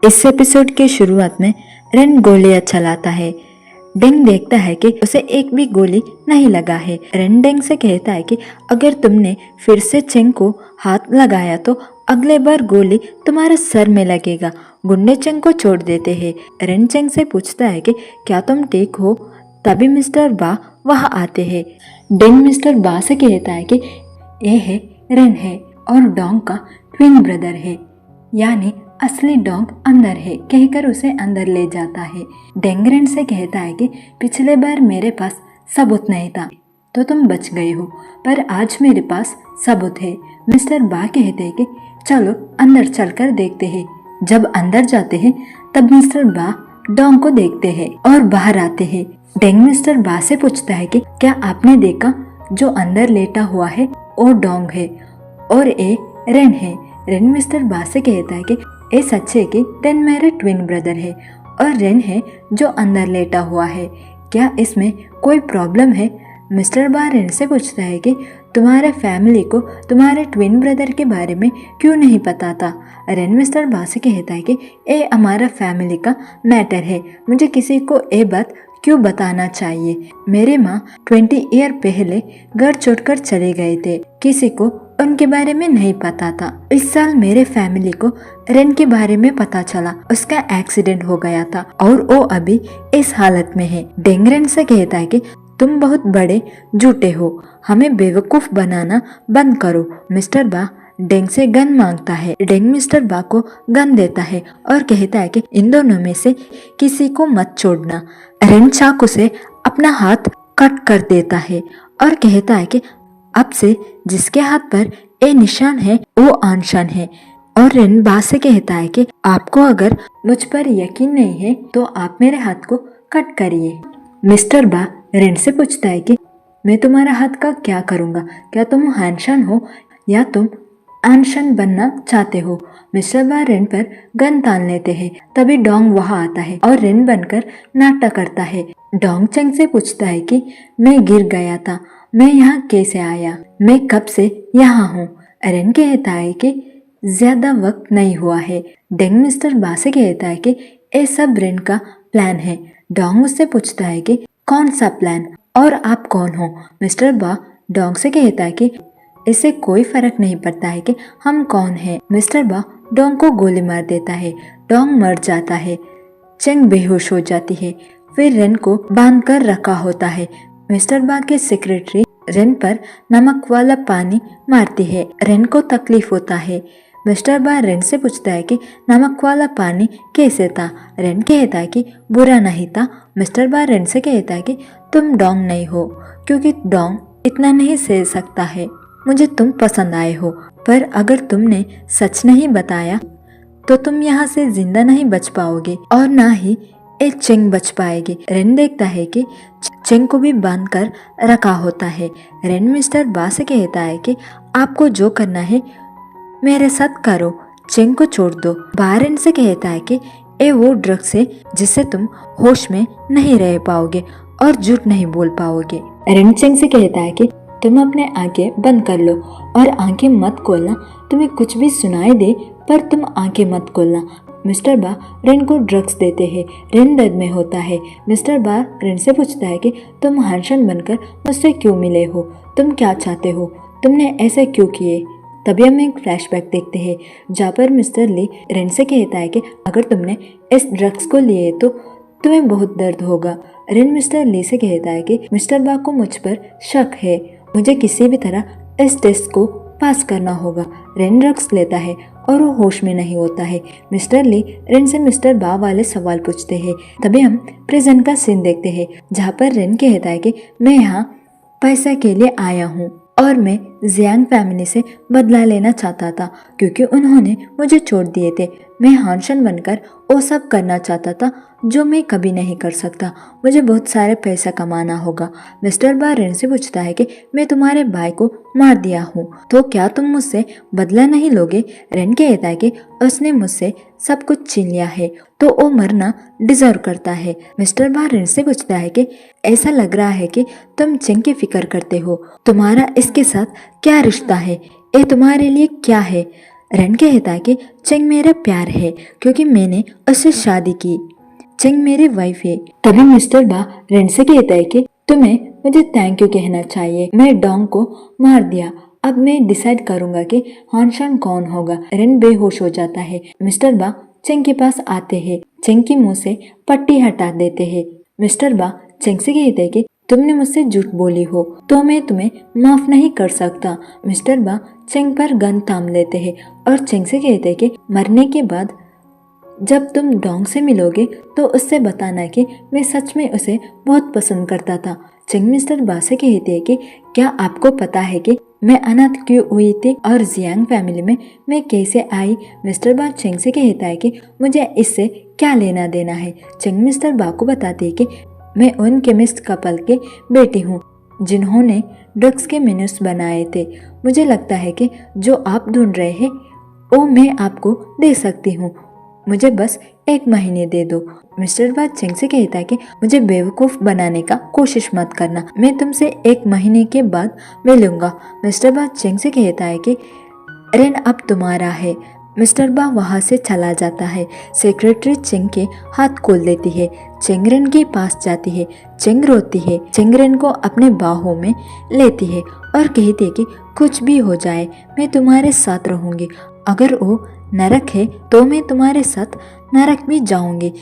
इस एपिसोड के शुरुआत में रेन गोलियां चलाता है। डेंग देखता है कि उसे एक भी गोली नहीं लगा है। रेन डेंग से कहता है कि अगर तुमने फिर से चेंग को हाथ लगाया तो अगले बार गोली तुम्हारे सर में लगेगा। गुंडे चेंग को छोड़ देते हैं। रेन चेंग से पूछता है कि क्या तुम ठीक हो? तभी मिस्टर बा वहाँ आते हैं। डेंग मिस्टर बा से कहता है कि ये है रेन है और डोंग का ट्विन ब्रदर है, यानी असली डोंग अंदर है, कहकर उसे अंदर ले जाता है। डेंग रेन से कहता है कि पिछले बार मेरे पास सबूत नहीं था तो तुम बच गए हो, पर आज मेरे पास सबूत है। मिस्टर बा कहते हैं कि चलो अंदर चलकर देखते हैं। जब अंदर जाते हैं तब मिस्टर बा डोंग को देखते हैं और बाहर आते हैं। डेंग मिस्टर बा से पूछता है कि क्या आपने देखा जो अंदर लेटा हुआ है वो डोंग है और ये रेन है। रेन मिस्टर बा से कहता है कि ये सच है कि रेन मेरे ट्विन ब्रदर है और रेन है जो अंदर लेटा हुआ है, क्या इसमें कोई प्रॉब्लम है? मिस्टर बा रेन से पूछता है कि तुम्हारे फैमिली को तुम्हारे ट्विन ब्रदर के बारे में क्यों नहीं पता था? रेन मिस्टर बा से कहता है कि ये हमारा फैमिली का मैटर है, मुझे किसी को ये बात क्यों बताना चाहिए? मेरे माँ 20 ईयर पहले घर छोड़कर चले गए थे, किसी को उनके बारे में नहीं पता था। इस साल मेरे फैमिली को रेन के बारे में पता चला, उसका एक्सीडेंट हो गया था और वो अभी इस हालत में है। डेंग रेन से कहता है कि तुम बहुत बड़े झूठे हो, हमें बेवकूफ बनाना बंद करो। मिस्टर बा डेंग से गन मांगता है। डेंग मिस्टर बा को गन देता है और कहता है कि इन दोनों में से किसी को मत छोड़ना। रेन चाकू से अपना हाथ कट कर देता है और कहता है कि अब से जिसके हाथ पर ये निशान है वो अनशन है। और रेन बा से कहता है कि आपको अगर मुझ पर यकीन नहीं है तो आप मेरे हाथ को कट करिए। मिस्टर बा रेन से पूछता है कि मैं तुम्हारा हाथ का क्या करूँगा? क्या तुम अनशन हो या तुम अनशन बनना चाहते हो? मिस्टर बा रेन पर गन तान लेते हैं। तभी डोंग वहाँ आता है और रेन बनकर नाटक करता है। डोंग चेंग से पूछता है कि मैं गिर गया था, मैं यहाँ कैसे आया? मैं कब से यहाँ हूँ? रेन कहता है कि ज्यादा वक्त नहीं हुआ है। डेंग मिस्टर बा से कहता है कि ये सब रेन का प्लान है। डोंग उससे पूछता है कि कौन सा प्लान और आप कौन हो? मिस्टर बा डोंग से कहता है कि इससे कोई फर्क नहीं पड़ता है कि हम कौन हैं। मिस्टर बा डोंग को गोली मार देता है। डोंग मर जाता है। चेंग बेहोश हो जाती है। फिर रेन को बांध कर रखा होता है। मिस्टर बा के सेक्रेटरी रेन पर नमक वाला पानी मारती है। रेन को तकलीफ होता है। मिस्टर बा रेन से पूछता है कि नमक वाला पानी कैसे था? रेन कहता है कि बुरा नहीं था। मिस्टर बा रेन से कहता है कि तुम डोंग नहीं हो, क्योंकि डोंग इतना नहीं सह सकता है। मुझे तुम पसंद आए हो, पर अगर तुमने सच नहीं बताया तो तुम यहाँ से जिंदा नहीं बच पाओगे और ना ही एक चेंग बच पाएगी। रेन देखता है कि चेंग को भी बांध कर रखा होता है। रेन मिस्टर बा से कहता है कि आपको जो करना है मेरे साथ करो, चेंग को छोड़ दो। बा रेन से कहता है कि ये वो ड्रग्स है जिससे तुम होश में नहीं रह पाओगे और झूठ नहीं बोल पाओगे। रेन चेंग से कहता है कि तुम अपने आंखें बंद कर लो और आंखें मत खोलना। तुम्हें कुछ भी सुनाई दे पर तुम आंखें मत खोलना। मिस्टर बा रेन को ड्रग्स देते हैं। रेन दर्द में होता है। मिस्टर बा रेन से पूछता है कि तुम हंसन बनकर मुझसे क्यों मिले हो? तुम क्या चाहते हो? तुमने ऐसे क्यों किए? तभी हम एक फ्लैशबैक देखते हैं जहाँ पर मिस्टर ली रेन से कहता है कि अगर तुमने इस ड्रग्स को लिए तो तुम्हें बहुत दर्द होगा। रेन मिस्टर ली से कहता है कि मिस्टर बा को मुझ पर शक है, मुझे किसी भी तरह इस टेस्ट को पास करना होगा। रेन ड्रग्स लेता है और वो होश में नहीं होता है। मिस्टर ली रेन से मिस्टर बा वाले सवाल पूछते हैं। तभी हम प्रेजेंट का सीन देखते हैं जहाँ पर रेन कहता है कि मैं यहाँ पैसा के लिए आया हूँ और मैं जियांग फैमिली से बदला लेना चाहता था क्योंकि उन्होंने मुझे छोड़ दिए थे। मैं हानशन बनकर वो सब करना चाहता था जो मैं कभी नहीं कर सकता। मुझे बहुत सारे पैसा कमाना होगा। मिस्टर बा रेन से पूछता है कि मैं तुम्हारे भाई को मार दिया हूँ तो क्या तुम मुझसे बदला नहीं लोगे? रेन कहता है कि उसने मुझसे सब कुछ छीन लिया है तो वो मरना डिजर्व करता है। मिस्टर बा रेन से पूछता है कि ऐसा लग रहा है कि तुम चेंग की फिक्र करते हो, तुम्हारा इसके साथ क्या रिश्ता है? ये तुम्हारे लिए क्या है? रेन कहता है कि चेंग मेरा प्यार है क्योंकि मैंने उससे शादी की। चेंग मेरी वाइफ है। तभी मिस्टर बा रेन से कहता है कि तुम्हें मुझे थैंक यू कहना चाहिए, मैं डोंग को मार दिया। अब मैं डिसाइड करूंगा कि हानशान कौन होगा। रेन बेहोश हो जाता है। मिस्टर बा चेंग के पास आते हैं, चेंग की मुंह से पट्टी हटा देते हैं। मिस्टर बा चेंग से कहते हैं कि तुमने मुझसे झूठ बोली हो तो मैं तुम्हें माफ नहीं कर सकता। मिस्टर बा चेंग पर गन थाम लेते हैं और चेंग से कहते हैं कि मरने के बाद जब तुम डोंग से मिलोगे तो उससे बताना कि मैं सच में उसे बहुत पसंद करता था। चेंग मिस्टर बा से कहते हैं कि क्या आपको पता है कि मैं अनाथ क्यों हुई थी और जियांग फैमिली में मैं कैसे आई। मिस्टर बा चेंग से कहता है कि मुझे इससे क्या लेना देना है। चेंग मिस्टर बा को बताती है कि मैं उन केमिस्ट कपल के बेटी हूँ जिन्होंने ड्रग्स के मेन्यूज बनाए थे। मुझे लगता है कि जो आप ढूंढ रहे हैं वो मैं आपको दे सकती हूँ, मुझे बस 1 महीने दे दो। मिस्टर बा चेंग से कहता है कि मुझे बेवकूफ़ बनाने का कोशिश मत करना, मैं तुमसे 1 महीने के बाद मिलूंगा। मिस्टर बा चेंग से कहता है कि रेन अब तुम्हारा है। मिस्टर बा वहाँ से चला जाता है। सेक्रेटरी चेंग के हाथ खोल देती है। चेंग रेन के पास जाती है। चेंग रोती है। चेंग रेन को अपने बाहों में लेती है और कहती है कि कुछ भी हो जाए मैं तुम्हारे साथ रहूंगी, अगर वो नरक है तो मैं तुम्हारे साथ नरक भी जाऊंगी।